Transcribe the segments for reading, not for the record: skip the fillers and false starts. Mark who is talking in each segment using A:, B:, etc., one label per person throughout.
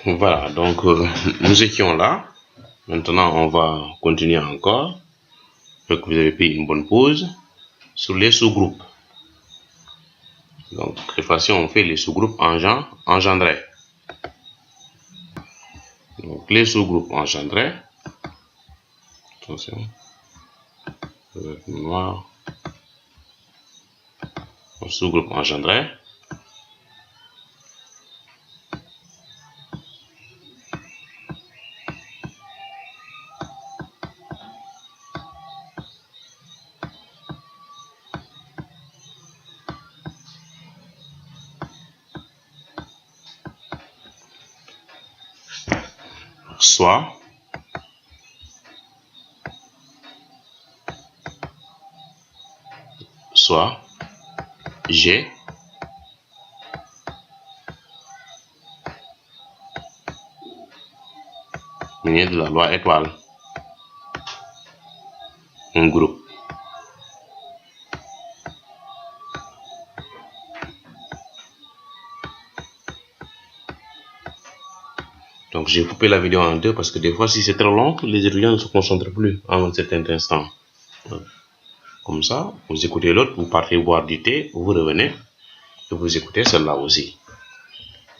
A: Voilà, donc nous étions là. Maintenant, on va continuer encore. Donc, vous avez pris une bonne pause sur les sous-groupes. Donc, cette fois-ci, on fait les sous-groupes engendrés. Donc, les sous-groupes engendrés. Attention. Noir. Sous-groupe engendré. Soit G muni de la loi étoile, un groupe. Donc j'ai coupé la vidéo en deux parce que des fois si c'est trop long, les étudiants ne se concentrent plus en un certain instant. Comme ça, vous écoutez l'autre, vous partez boire du thé, vous revenez et vous écoutez celle-là aussi.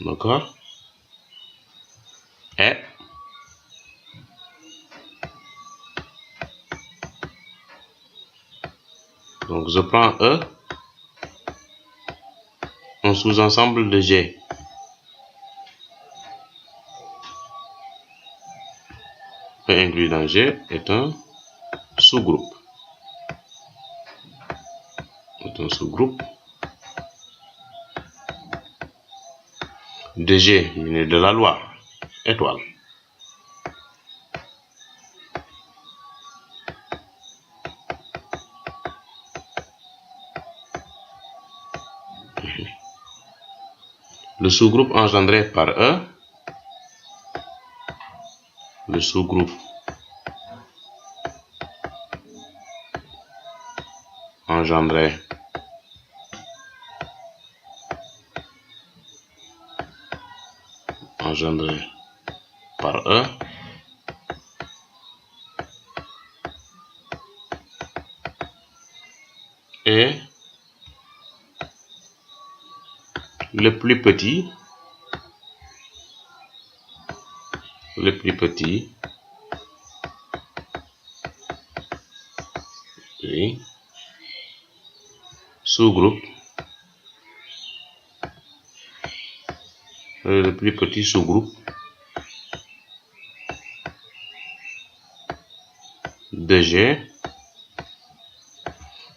A: D'accord? Et donc je prends E, un sous-ensemble de G. E inclus dans G est un sous-groupe. De G muni de la loi étoile. Le sous-groupe engendré par E, le sous-groupe engendré par E est le plus petit oui, sous-groupe, le plus petit sous-groupe de G.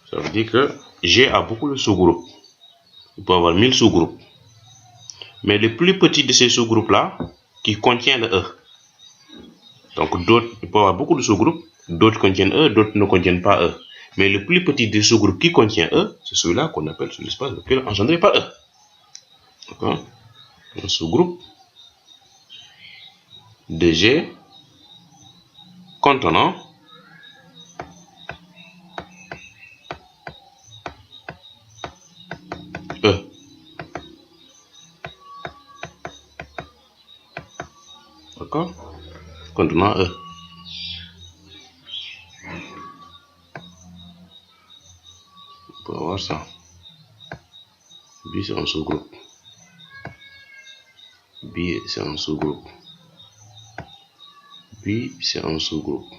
A: Ça veut dire que G a beaucoup de sous-groupes. Il peut avoir 1000 sous-groupes. Mais le plus petit de ces sous-groupes-là, qui contient le E. Donc d'autres, il peut avoir beaucoup de sous-groupes, d'autres contiennent E, d'autres ne contiennent pas E. Mais le plus petit des sous-groupes qui contient E, c'est celui-là qu'on appelle sur l'espace vectoriel engendré par E. D'accord? Un sous-groupe de G contenant E. D'accord? Contenant E. On peut avoir ça. B c'est un sous-groupe. B c'est un sous-groupe. B c'est un sous-groupe.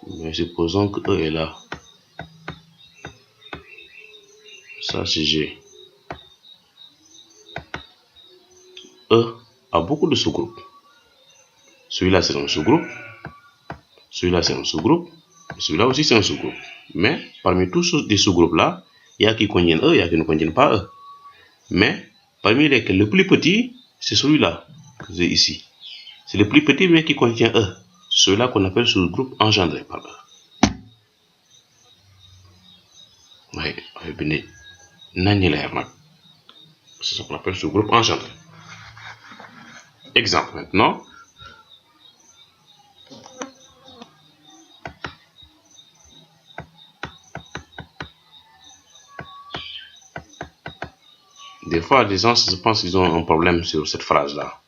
A: Mais supposons que E est là. Ça c'est G. E a beaucoup de sous-groupes. Celui-là c'est un sous-groupe. Celui-là c'est un sous-groupe. Celui-là aussi c'est un sous-groupe. Mais parmi tous les sous-groupes là, il y a qui contiennent E, il y a qui ne contiennent pas E. Mais parmi lesquels le plus petit, c'est celui-là que j'ai ici. C'est le plus petit mais qui contient E. C'est celui-là qu'on appelle sous-groupe engendré par E. Oui, c'est ce qu'on appelle sous-groupe engendré. Exemple maintenant. Des fois, les gens, je pense qu'ils ont un problème sur cette phrase-là.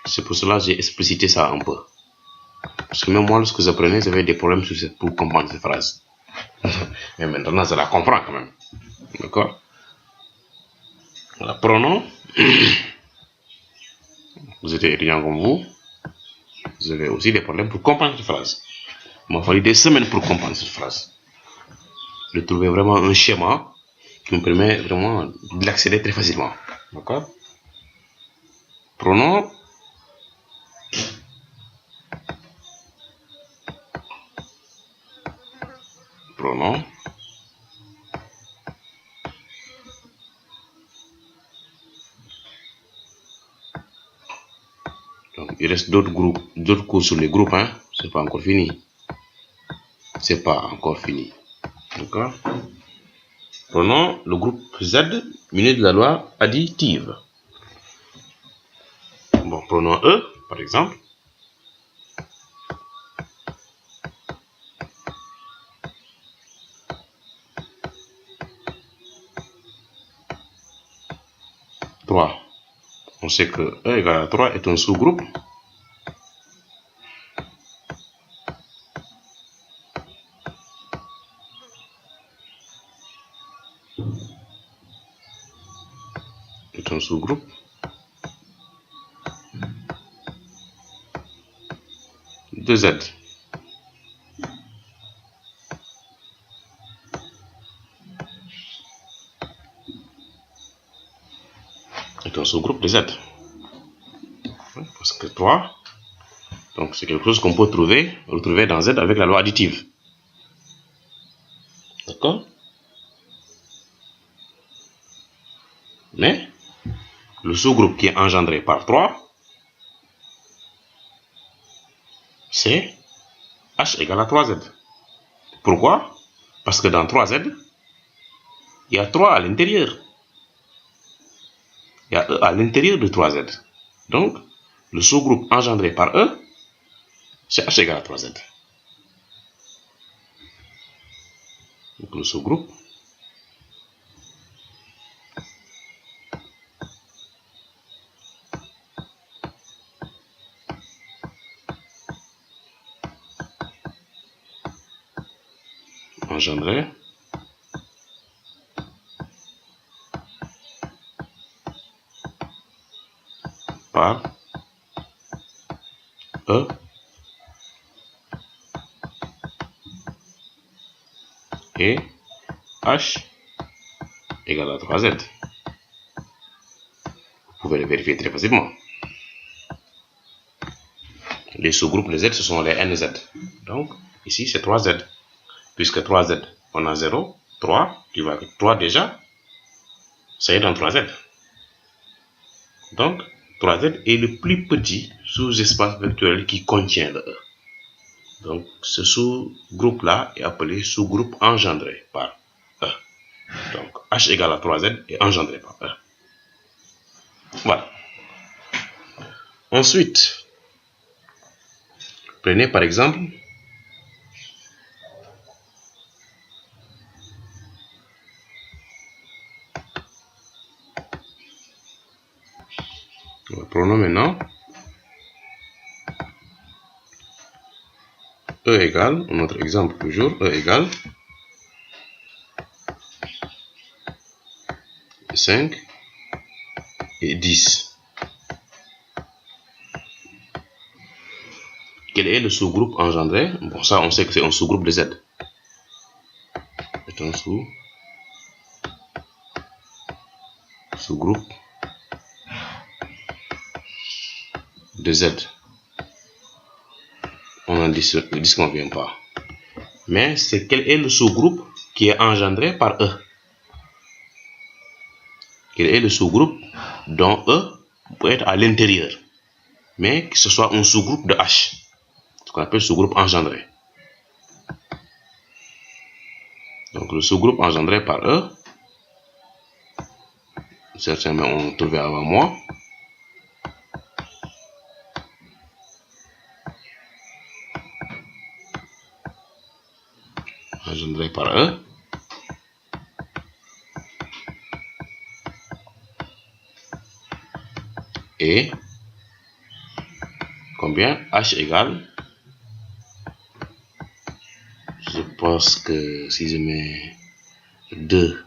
A: C'est pour cela que j'ai explicité ça un peu. Parce que même moi, lorsque j'apprenais, j'avais des problèmes pour comprendre cette phrase. Mais maintenant, je la comprends quand même. D'accord? Voilà, pronom. Vous êtes étudiant comme vous avez aussi des problèmes pour comprendre cette phrase. Il m'a fallu des semaines pour comprendre cette phrase. De trouver vraiment un schéma qui me permet vraiment de l'accéder très facilement. D'accord? Pronom. Pronom. Donc, il reste d'autres groupes, d'autres cours sur les groupes, hein. C'est pas encore fini. C'est pas encore fini. D'accord? Prenons le groupe Z muni de la loi additive. Bon, prenons E, par exemple. On sait que E égale à 3 est un sous-groupe. Est un sous-groupe de Z. Est un sous-groupe de Z. Parce que 3, donc c'est quelque chose qu'on peut retrouver dans Z avec la loi additive. D'accord? Mais le sous-groupe qui est engendré par 3, c'est H égale à 3Z. Pourquoi? Parce que dans 3Z, il y a 3 à l'intérieur. Il y a E à l'intérieur de 3Z. Donc, le sous-groupe engendré par E, c'est H égale à 3Z. Donc, le sous-groupe engendré par E et H égale à 3Z. Vous pouvez le vérifier très facilement. Les sous-groupes de Z, ce sont les NZ. Donc, ici, c'est 3Z. Puisque 3Z, on a 0, 3, tu vois que 3 déjà, ça est dans 3Z. Donc, 3Z est le plus petit sous-espace vectoriel qui contient le E. Donc, ce sous-groupe-là est appelé sous-groupe engendré par E. Donc, H égale à 3Z est engendré par E. Voilà. Ensuite, prenez par exemple prenons maintenant E égale, notre exemple toujours, E égale 5 et 10. Quel est le sous-groupe engendré? Bon, ça, on sait que c'est un sous-groupe de Z. C'est un sous-groupe de Z. On n'en disconvient pas. Mais c'est quel est le sous-groupe qui est engendré par E? Quel est le sous-groupe dont E peut être à l'intérieur, mais que ce soit un sous-groupe de H, ce qu'on appelle sous-groupe engendré. Donc le sous-groupe engendré par E, certains m'ont trouvé avant moi. Engendré par E. et combien? H égale, je pense que si je mets 2,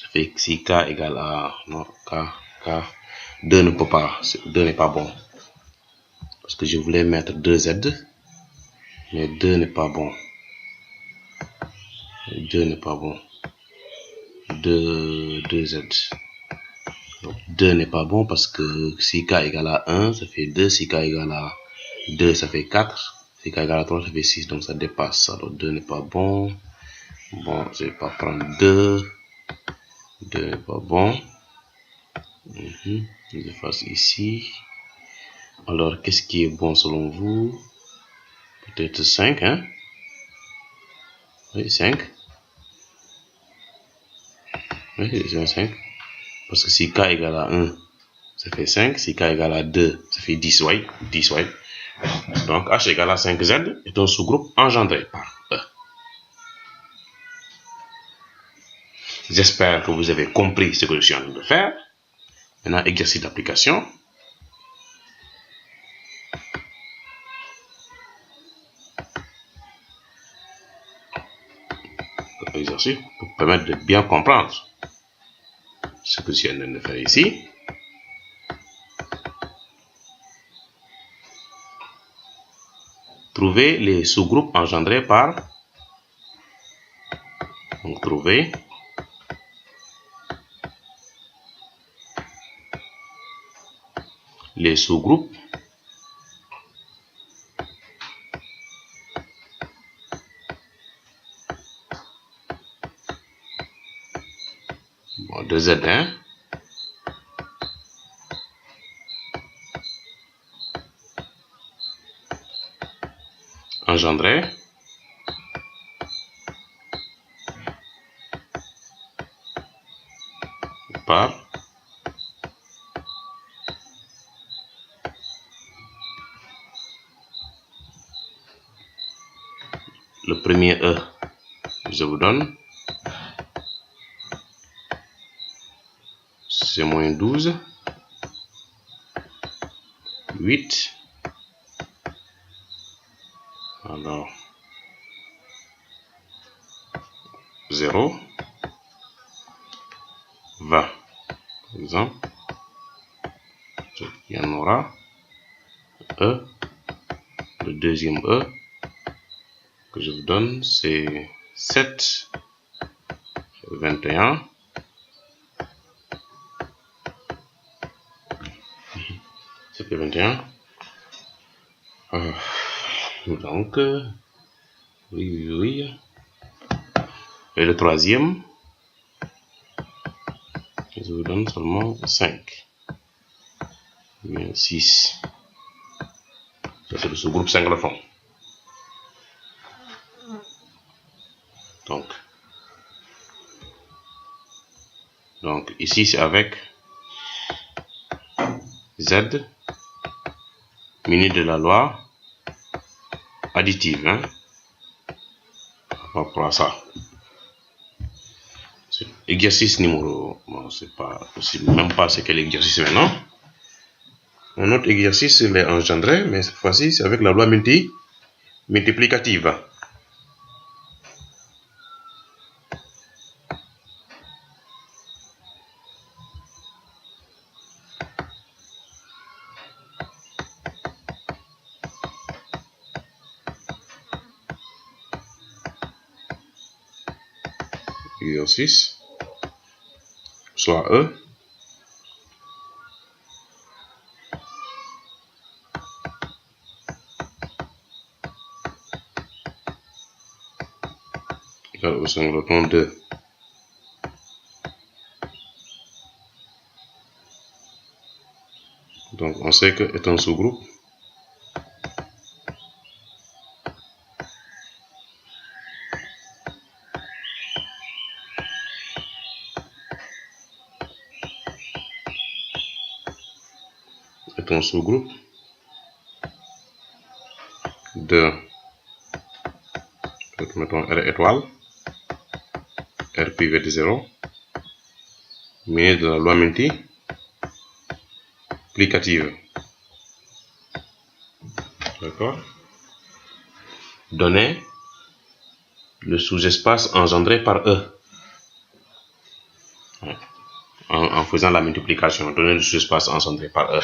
A: ça fait si K égale à, non, K, 2 ne peut pas, 2 n'est pas bon. Parce que je voulais mettre 2Z, mais 2 n'est pas bon. 2 n'est pas bon. 2Z. Donc 2 n'est pas bon parce que si K égale à 1, ça fait 2. Si K égale à 2, ça fait 4. Si K égale à 3, ça fait 6. Donc ça dépasse. Alors 2 n'est pas bon. Bon, je vais pas prendre 2. 2 n'est pas bon. Je fasse ici. Alors, qu'est-ce qui est bon selon vous? Peut-être 5, hein? Oui, 5. Oui, c'est un 5. Parce que si K égale à 1, ça fait 5. Si K égale à 2, ça fait 10, ouais. 10, ouais. Donc, H égale à 5Z est un sous-groupe engendré par E. J'espère que vous avez compris ce que je suis en train de faire. Maintenant, exercice d'application. Exercice pour permettre de bien comprendre ce que je suis en train de faire ici. Trouver les sous-groupes engendrés par. Donc, trouver les sous-groupes de Z1 engendrés par le premier E. Je vous donne, c'est moins 12, 8, alors 0, 20. Par exemple, il y en aura E, le deuxième E que je vous donne, c'est 7, 21. C'était 21. Donc, oui. Et le troisième, je vous donne seulement 5. 6. Ça, c'est le sous-groupe anglophone. Donc, ici, c'est avec Z, muni de la loi additive. Hein? Par rapport à ça. Exercice numéro. Bon, c'est pas possible, même pas c'est quel exercice maintenant. Un autre exercice, c'est les engendrés, mais cette fois-ci, c'est avec la loi multiplicative. Exercice, soit E égale au singleton 2. Donc on sait que est un sous-groupe de, mettons R étoile, R privé de 0, mais de la loi multiplicative. D'accord? Donner le sous-espace engendré par E. En faisant la multiplication, donner le sous-espace engendré par E.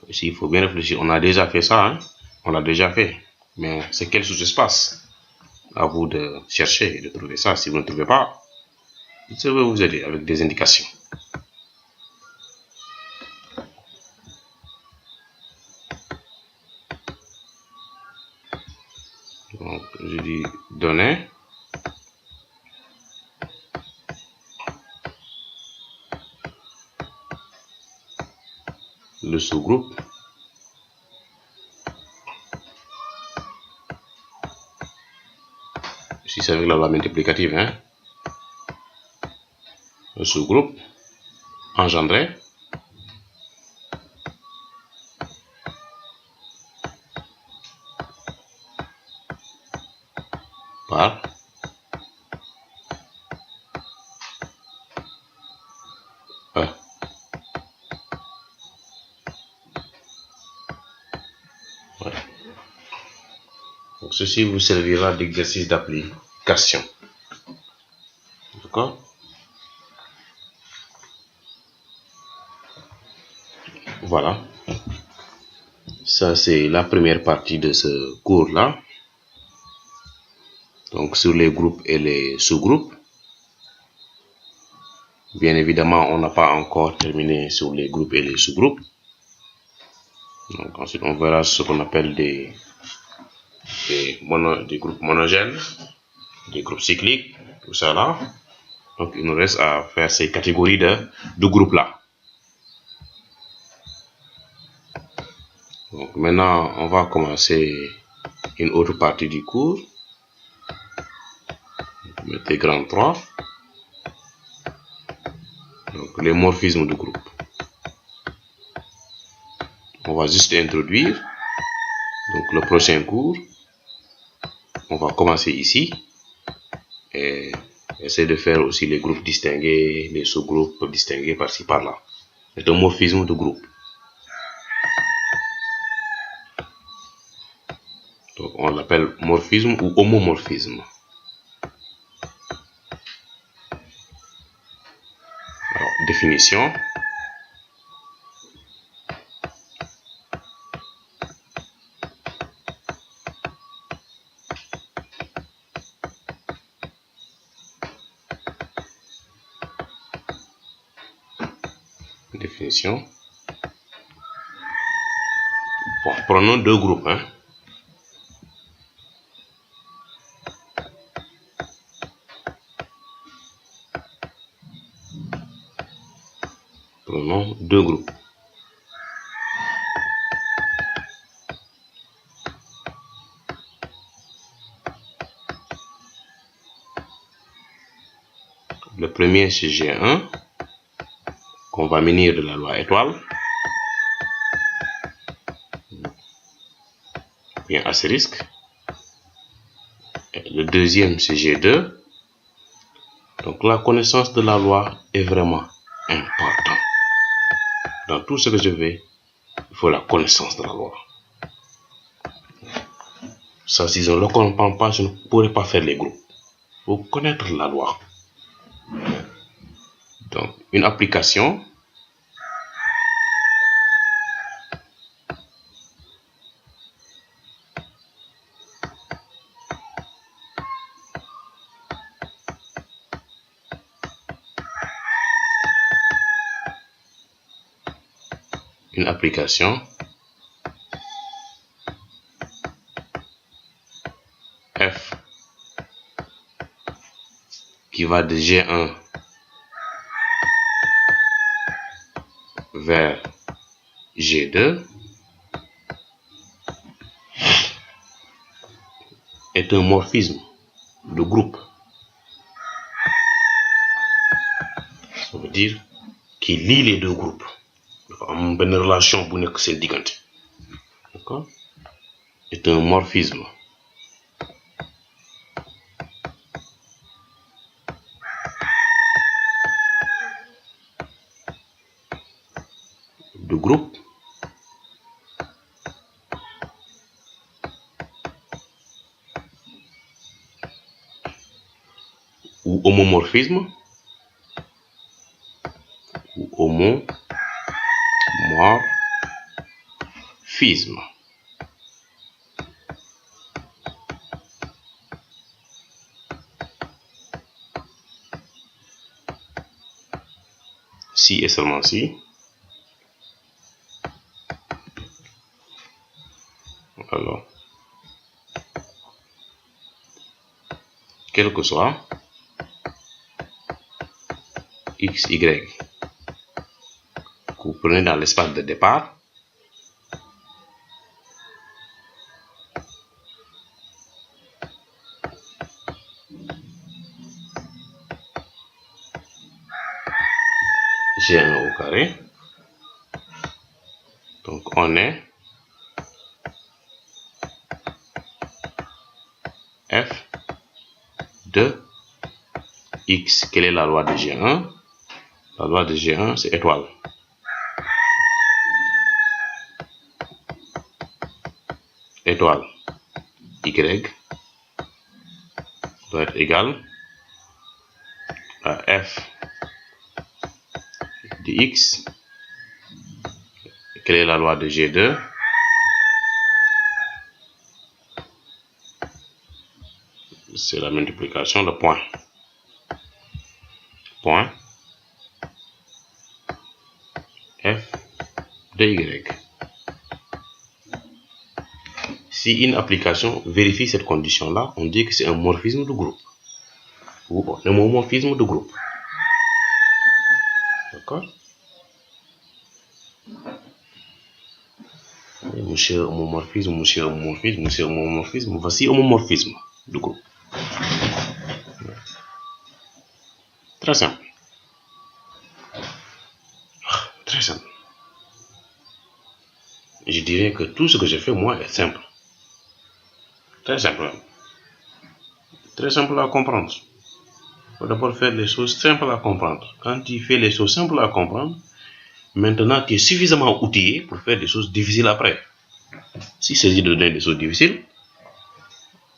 A: Ici, il faut bien réfléchir. On a déjà fait ça, hein? On l'a déjà fait. Mais c'est quel sous-espace? À vous de chercher et de trouver ça. Si vous ne trouvez pas, je vais vous aider avec des indications. Donc, je dis donner le sous-groupe ici c'est avec la loi multiplicative, hein? Le sous-groupe engendré par E. Ouais. Donc ceci vous servira d'exercice d'application. D'accord? Voilà. Ça, c'est la première partie de ce cours-là. Donc, sur les groupes et les sous-groupes. Bien évidemment, on n'a pas encore terminé sur les groupes et les sous-groupes. Donc, ensuite, on verra ce qu'on appelle des groupes monogènes, des groupes cycliques, tout ça là. Donc, il nous reste à faire ces catégories de groupes-là. Donc, maintenant, on va commencer une autre partie du cours. Mettez grand 3. Donc, les morphismes de groupe. On va juste introduire. Donc, le prochain cours, on va commencer ici. Et essayer de faire aussi les groupes distingués, les sous-groupes distingués par-ci par-là. C'est un morphisme de groupe. Donc, on l'appelle morphisme ou homomorphisme. Alors, définition. Définition. Bon, prenons deux groupes. Hein. Prenons deux groupes. Le premier, c'est G1, qu'on va munir de la loi étoile. Bien astérisque. Et le deuxième, c'est G2. Donc, la connaissance de la loi est vraiment importante. Dans tout ce que je fais, il faut la connaissance de la loi. Ça, si je ne le comprends pas, je ne pourrai pas faire les groupes. Il faut connaître la loi. Donc, une application. Une application. F qui va de G1 vers G2 est un morphisme de groupe. Ça veut dire qu'il lie les deux groupes. Dafa am benn relation bu nekk seen diggante. D'accord? C'est un morphisme. de groupe ou homomorphisme si et seulement si alors quel que soit x, y que vous prenez dans l'espace de départ, G1 au carré, donc on est f de x. Quelle est la loi de G1? La loi de G1, c'est étoile. Étoile y doit être égal à f de x. Quelle est la loi de G2? C'est la multiplication de points. Point f de y. Si une application vérifie cette condition-là, on dit que c'est un morphisme de groupe ou un homomorphisme de groupe. D'accord? Monsieur homomorphisme, monsieur homomorphisme, monsieur homomorphisme. Voici homomorphisme de groupe. Très simple. Très simple. Je dirais que tout ce que j'ai fait, moi, est simple. Très simple. Très simple à comprendre. Il faut d'abord faire les choses simples à comprendre. Quand tu fais les choses simples à comprendre, maintenant tu es suffisamment outillé pour faire des choses difficiles après. S'il s'agit de donner des choses difficiles,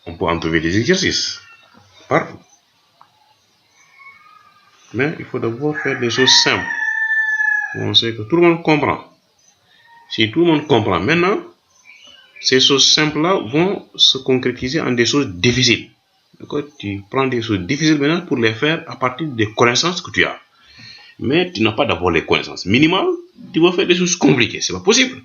A: on peut en trouver des exercices partout. Mais il faut d'abord faire des choses simples. On sait que tout le monde comprend. Si tout le monde comprend maintenant, ces choses simples-là vont se concrétiser en des choses difficiles. Tu prends des choses difficiles maintenant pour les faire à partir des connaissances que tu as. Mais tu n'as pas d'abord les connaissances minimales, tu vas faire des choses compliquées. C'est pas possible.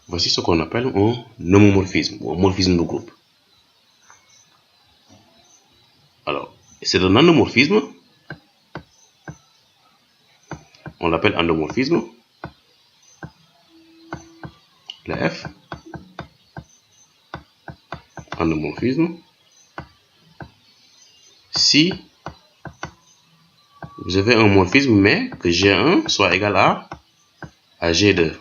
A: Voici ce qu'on appelle un homomorphisme ou un morphisme de groupe. Alors, c'est un endomorphisme. On l'appelle endomorphisme. La F. Endomorphisme. Si vous avez un morphisme, mais que G1 soit égal à G2.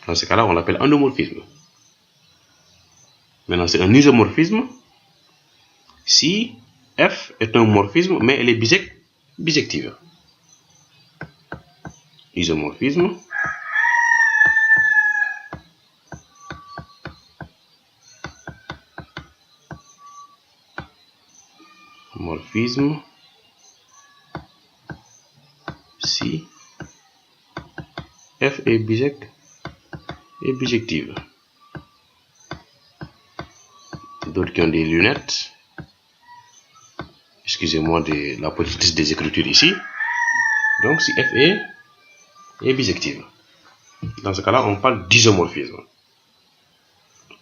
A: Dans ce cas-là, on l'appelle endomorphisme. Maintenant, c'est un isomorphisme si F est un morphisme, mais elle est bijective. Isomorphisme. Morphisme si F est bijective. D'autres qui ont des lunettes, excusez-moi de la petitesse des écritures ici. Donc si F est bijective, dans ce cas-là on parle d'isomorphisme.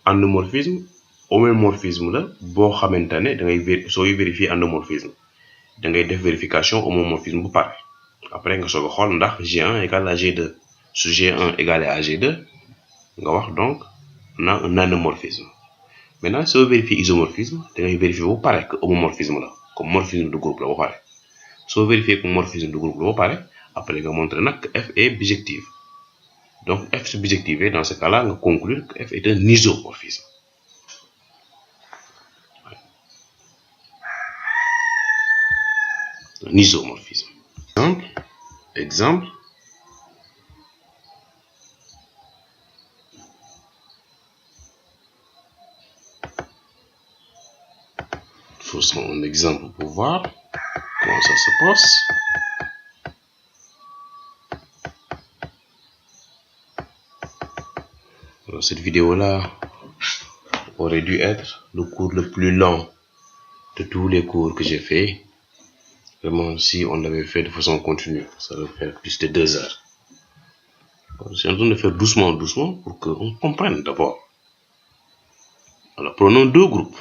A: Endomorphisme, homomorphisme la boo xamante ne da ngay sooy vérifier endomorphisme da ngay def vérification homomorphisme bu pare après nga soog a xool ndax G1 égale à G2. Su G1 égale à G2 nga wax donc on a un endomorphisme. Maintenant soo vérifier isomorphisme da ngay vérifier bu pare que homomorphisme la comme morphisme de groupe la ba pare. Soo vérifier que morphisme de groupe la ba pare après nga montrer nag que F est bijective. Donc F se bijective, dans ce cas-là nga conclure que F est un isomorphisme. un isomorphisme. Exemple. Faisons un exemple pour voir comment ça se passe. Alors, cette vidéo-là aurait dû être le cours le plus long de tous les cours que j'ai fait. Vraiment, si on l'avait fait de façon continue, ça va faire plus de 2 heures. Je suis en train de faire doucement pour qu'on comprenne d'abord. Alors, prenons deux groupes.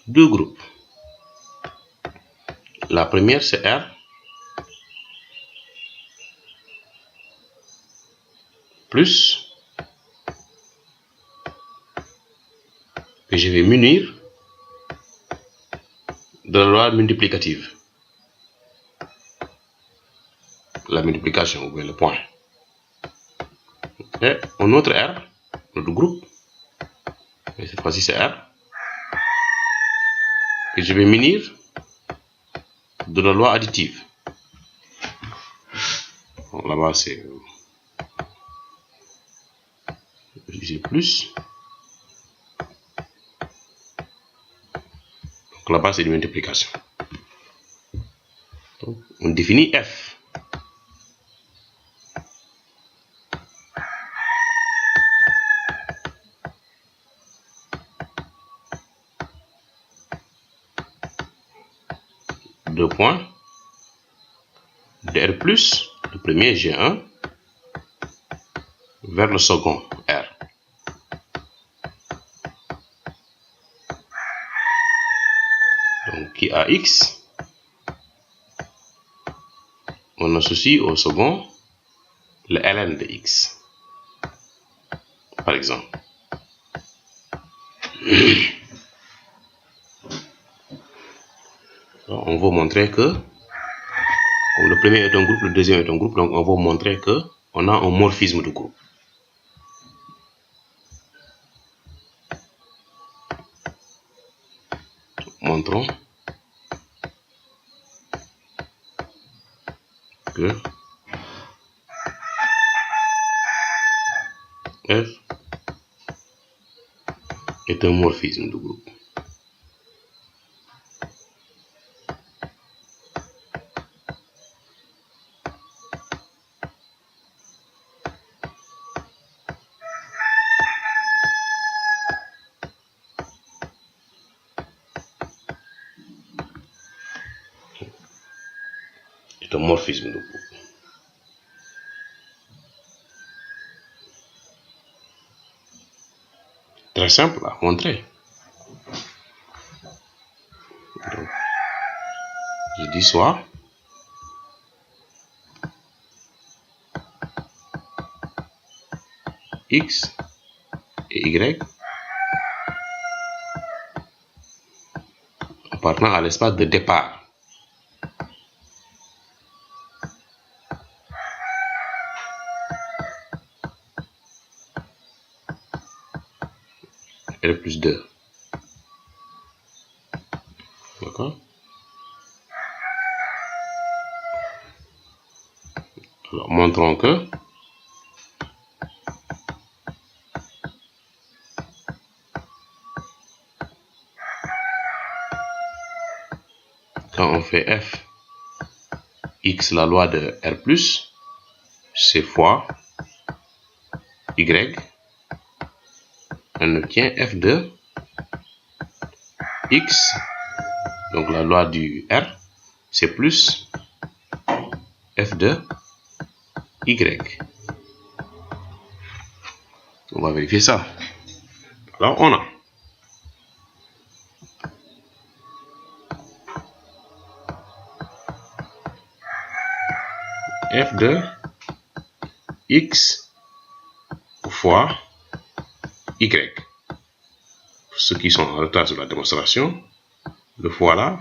A: Deux groupes. La première, c'est R plus, que je vais munir de la loi multiplicative. La multiplication, ou bien le point. Et un autre R, notre groupe, et cette fois-ci c'est R, que je vais munir de la loi additive. Bon, là-bas c'est plus. Donc là-bas c'est une multiplication. Donc, on définit F. Deux points de R plus, le premier G1 vers le second R. Donc qui a X, on associe au second le ln de X, par exemple. Donc, on va montrer que, comme le premier est un groupe, le deuxième est un groupe, donc on va montrer que on a un morphisme de groupe. Montrons que F est un morphisme de groupe. C'est un morphisme de groupe. Très simple à montrer. Donc, je dis soit X et Y appartenant à l'espace de départ. R plus 2. D'accord? Alors, montrons que quand on fait F X la loi de R plus, c'est fois Y, on obtient F de X, donc la loi du R, c'est plus F de Y. On va vérifier ça. Alors on a F de X fois Y. Pour ceux qui sont en retard sur la démonstration, le fois là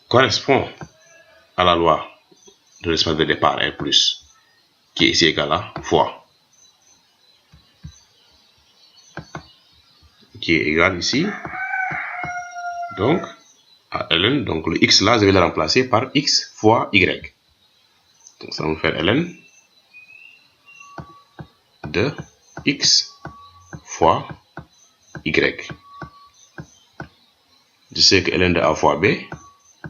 A: correspond à la loi de l'espace de départ, R+, qui est ici égal à fois, qui est égal ici, donc, à ln, donc le x là, je vais le remplacer par x fois y. Donc ça va me faire ln de x fois y. Je sais que ln de a fois b,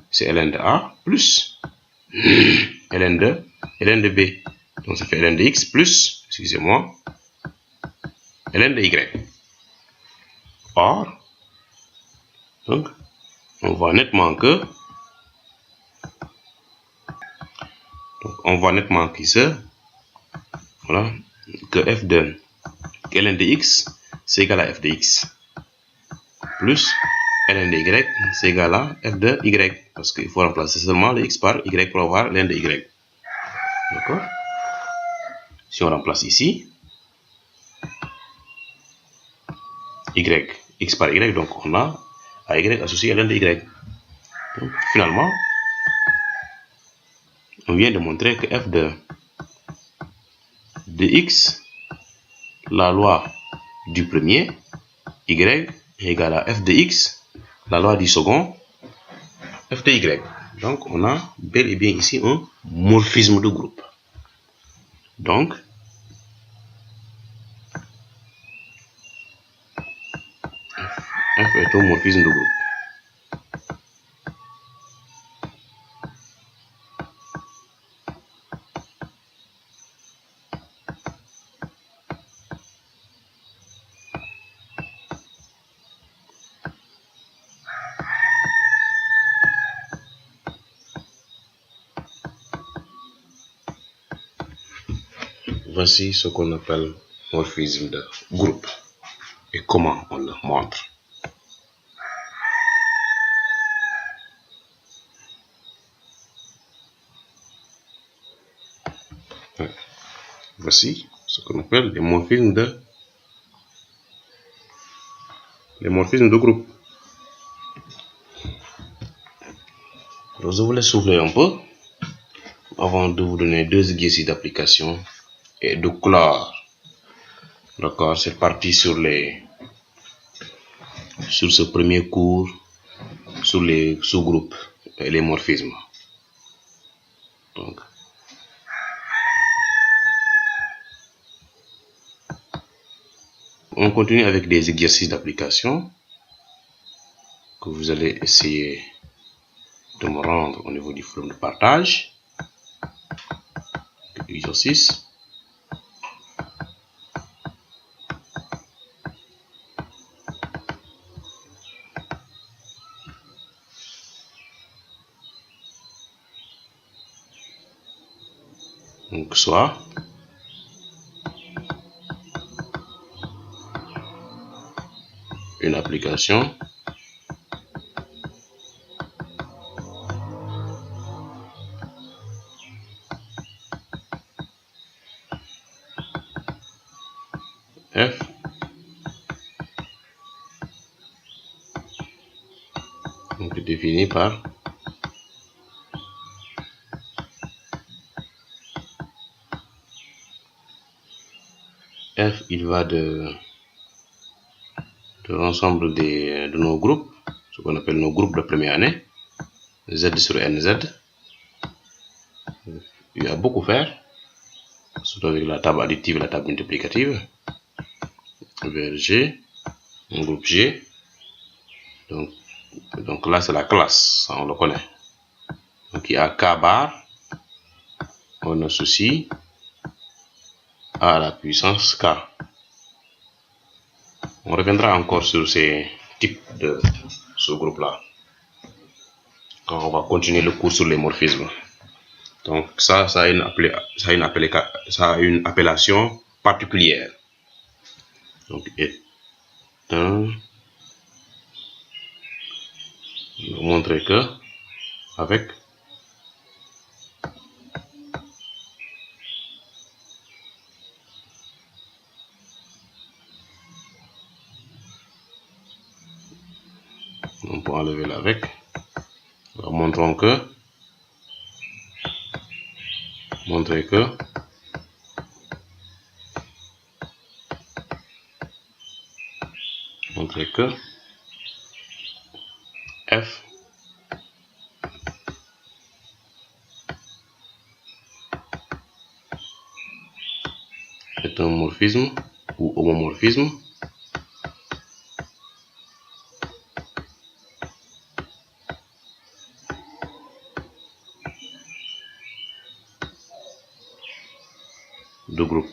A: c'est ln de a plus ln de b. Donc ça fait ln de x plus, excusez-moi, ln de y. Or, donc, on voit nettement que voilà, que f de ln de x c'est égal à f de x plus ln de y c'est égal à f de y, parce qu'il faut remplacer seulement le x par y pour avoir ln de y. D'accord? Si on remplace ici y, x par y, donc on a à y associé ln de y. Donc finalement, on vient de montrer que f de x, la loi du premier, y est égal à f de x, la loi du second, f de y. Donc on a bel et bien ici un morphisme de groupe. Donc f est un morphisme de groupe. Voici ce qu'on appelle morphisme de groupe et comment on le montre. Voici ce qu'on appelle les morphismes de groupe. Alors, je voulais souffler un peu avant de vous donner deux exercices d'application et de clore, d'accord, cette partie sur ce premier cours sur les sous-groupes et les morphismes. Donc, on continue avec des exercices d'application que vous allez essayer de me rendre au niveau du forum de partage. Exercice. Donc, soit une application f donc définie par f, il va de l'ensemble de nos groupes, ce qu'on appelle nos groupes de première année, z sur nz. Il y a beaucoup à faire, surtout avec la table additive et la table multiplicative. Vers G, un groupe G. Donc là, c'est la classe, ça, on le connaît. Donc il y a K bar, on associe à la puissance K. On reviendra encore sur ces types de sous-groupes-là quand on va continuer le cours sur les morphismes. Donc ça a une appellation particulière. Donc on va montrer que avec on peut enlever l'avec. Montrons que montrer que F est un morphisme ou homomorphisme de groupe.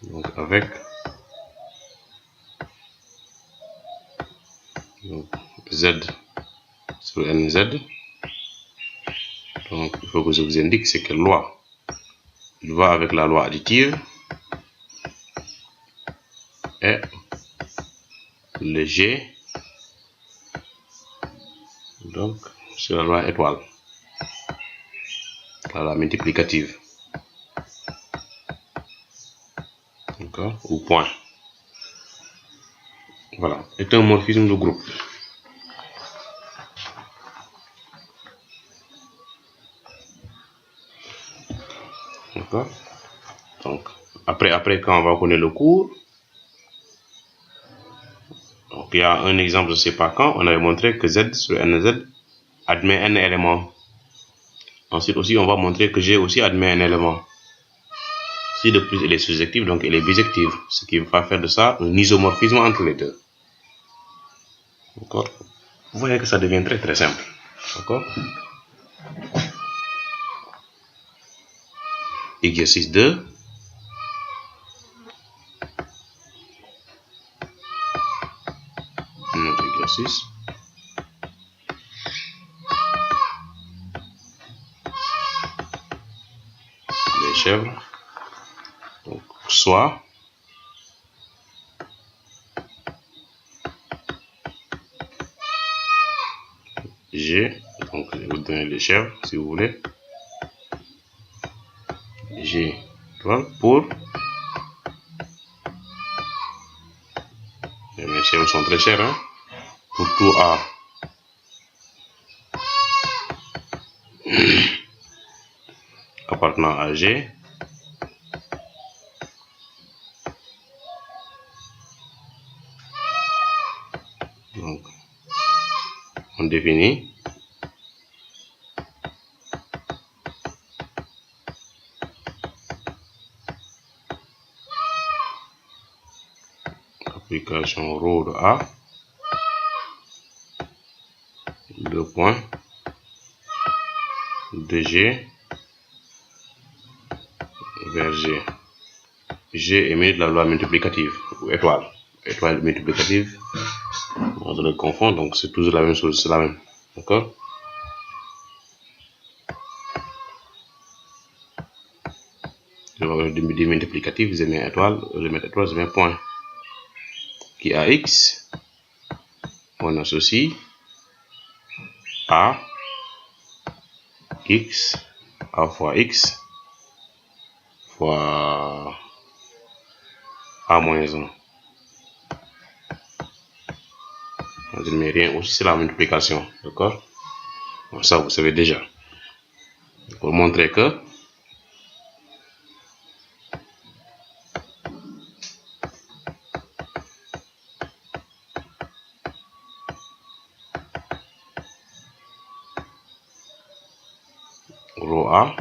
A: Donc avec Z sur NZ, donc il faut que je vous indique c'est quelle loi. Il va avec la loi additive et le G, donc c'est la loi étoile, la loi multiplicative, d'accord, ou point. Voilà, est un morphisme de groupe. D'accord. Donc après quand on va connaître le cours, donc il y a un exemple, je ne sais pas quand, on avait montré que Z sur NZ admet un élément. Ensuite aussi on va montrer que G aussi admet un élément. Si de plus elle est surjective, donc elle est bijective, ce qui va faire de ça un isomorphisme entre les deux. D'accord. Vous voyez que ça devient très simple. D'accord. Exercice 2. Notre exercice. Les chèvres. Donc, soit G, donc je vais vous donner les chèvres si vous voulez. G pour. Et mes chèvres sont très chères, hein? Pour tout A. Appartenant à G. Donc, on définit application rho de A, 2 points de G vers G. G émet de la loi multiplicative ou étoile. Étoile multiplicative, on ne le confond, donc c'est toujours la même chose, c'est la même. D'accord. Des multiplicatifs, je mets étoile, je mets point. Qui a X, on associe A, X, A fois X, fois A moins 1. Je ne mets rien aussi, c'est la multiplication. D'accord. Bon, ça, vous savez déjà. Pour montrer que rho A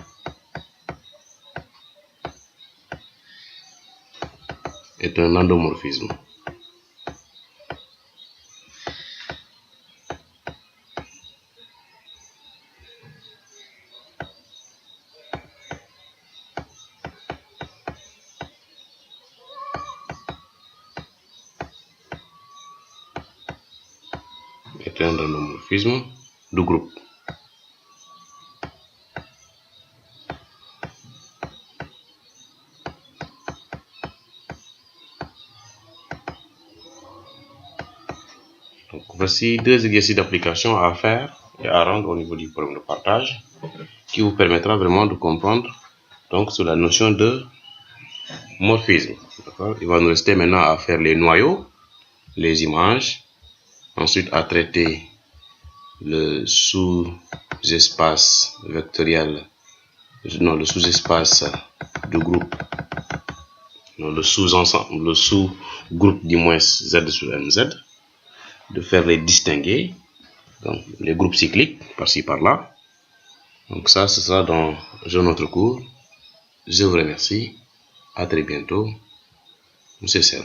A: est un endomorphisme. Est un endomorphisme du groupe. Donc, voici 2 exercices d'application à faire et à rendre au niveau du problème de partage qui vous permettra vraiment de comprendre donc sur la notion de morphisme. Il va nous rester maintenant à faire les noyaux les images, ensuite à traiter le sous-espace vectoriel, non, le sous-espace du groupe, non, le sous-ensemble, le sous-groupe du moins Z sur MZ, de faire les distinguer, donc les groupes cycliques par-ci par-là. Donc ça, c'est ça dans un autre cours. Je vous remercie. À très bientôt. Monsieur Sen.